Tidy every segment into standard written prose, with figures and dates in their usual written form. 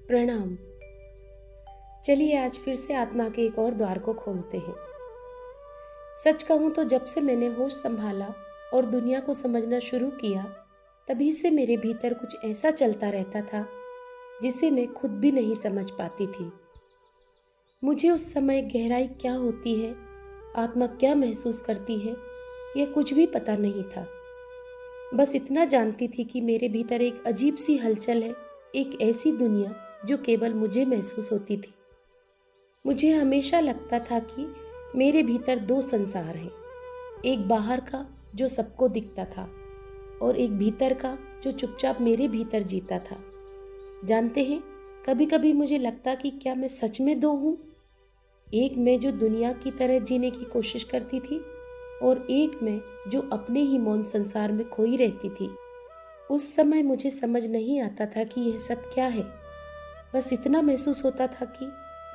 प्रणाम। चलिए आज फिर से आत्मा के एक और द्वार को खोलते हैं। सच कहूँ तो जब से मैंने होश संभाला और दुनिया को समझना शुरू किया, तभी से मेरे भीतर कुछ ऐसा चलता रहता था जिसे मैं खुद भी नहीं समझ पाती थी। मुझे उस समय गहराई क्या होती है, आत्मा क्या महसूस करती है, यह कुछ भी पता नहीं था। बस इतना जानती थी कि मेरे भीतर एक अजीब सी हलचल है, एक ऐसी दुनिया जो केवल मुझे महसूस होती थी। मुझे हमेशा लगता था कि मेरे भीतर दो संसार हैं, एक बाहर का जो सबको दिखता था और एक भीतर का जो चुपचाप मेरे भीतर जीता था। जानते हैं, कभी कभी मुझे लगता कि क्या मैं सच में दो हूँ, एक मैं जो दुनिया की तरह जीने की कोशिश करती थी और एक मैं जो अपने ही मौन संसार में खोई रहती थी। उस समय मुझे समझ नहीं आता था कि यह सब क्या है। बस इतना महसूस होता था कि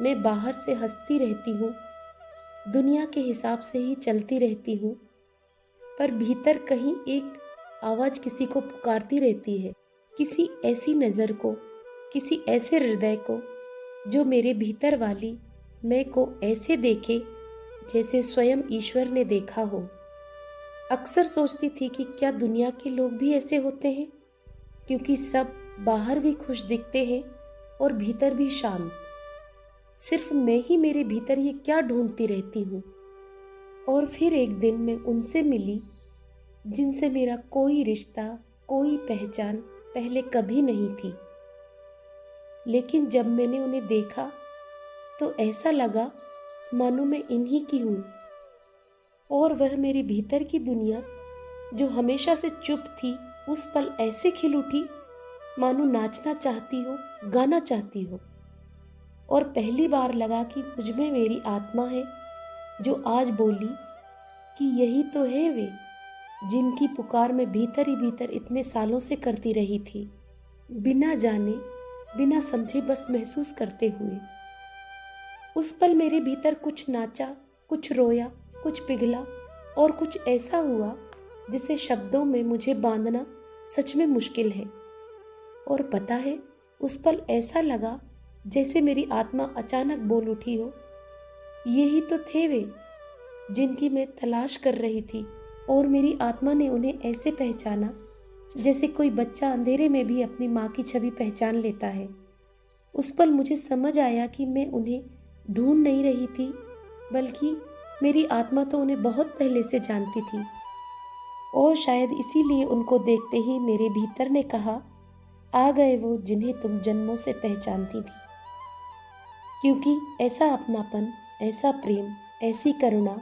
मैं बाहर से हंसती रहती हूँ, दुनिया के हिसाब से ही चलती रहती हूँ, पर भीतर कहीं एक आवाज़ किसी को पुकारती रहती है, किसी ऐसी नज़र को, किसी ऐसे हृदय को जो मेरे भीतर वाली मैं को ऐसे देखे जैसे स्वयं ईश्वर ने देखा हो। अक्सर सोचती थी कि क्या दुनिया के लोग भी ऐसे होते हैं, क्योंकि सब बाहर भी खुश दिखते हैं और भीतर भी शांत। सिर्फ मैं ही मेरे भीतर ये क्या ढूंढती रहती हूँ। और फिर एक दिन मैं उनसे मिली जिनसे मेरा कोई रिश्ता, कोई पहचान पहले कभी नहीं थी। लेकिन जब मैंने उन्हें देखा तो ऐसा लगा मानो मैं इन्हीं की हूँ और वह मेरे भीतर की दुनिया जो हमेशा से चुप थी, उस पल ऐसे खिल उठी मानो नाचना चाहती हो, गाना चाहती हो। और पहली बार लगा कि मुझ में मेरी आत्मा है जो आज बोली कि यही तो है वे जिनकी पुकार मैं भीतर ही भीतर इतने सालों से करती रही थी, बिना जाने बिना समझे, बस महसूस करते हुए। उस पल मेरे भीतर कुछ नाचा, कुछ रोया, कुछ पिघला और कुछ ऐसा हुआ जिसे शब्दों में मुझे बांधना सच में मुश्किल है। और पता है, उस पल ऐसा लगा जैसे मेरी आत्मा अचानक बोल उठी हो, यही तो थे वे जिनकी मैं तलाश कर रही थी। और मेरी आत्मा ने उन्हें ऐसे पहचाना जैसे कोई बच्चा अंधेरे में भी अपनी माँ की छवि पहचान लेता है। उस पल मुझे समझ आया कि मैं उन्हें ढूंढ नहीं रही थी, बल्कि मेरी आत्मा तो उन्हें बहुत पहले से जानती थी। और शायद इसीलिए उनको देखते ही मेरे भीतर ने कहा, आ गए वो जिन्हें तुम जन्मों से पहचानती थी। क्योंकि ऐसा अपनापन, ऐसा प्रेम, ऐसी करुणा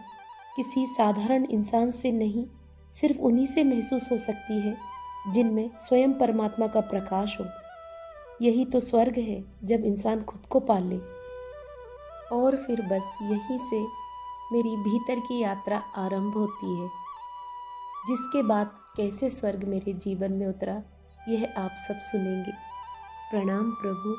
किसी साधारण इंसान से नहीं, सिर्फ उन्हीं से महसूस हो सकती है जिनमें स्वयं परमात्मा का प्रकाश हो। यही तो स्वर्ग है जब इंसान खुद को पाल ले। और फिर बस यहीं से मेरी भीतर की यात्रा आरंभ होती है, जिसके बाद कैसे स्वर्ग मेरे जीवन में उतरा, यह आप सब सुनेंगे। प्रणाम प्रभु।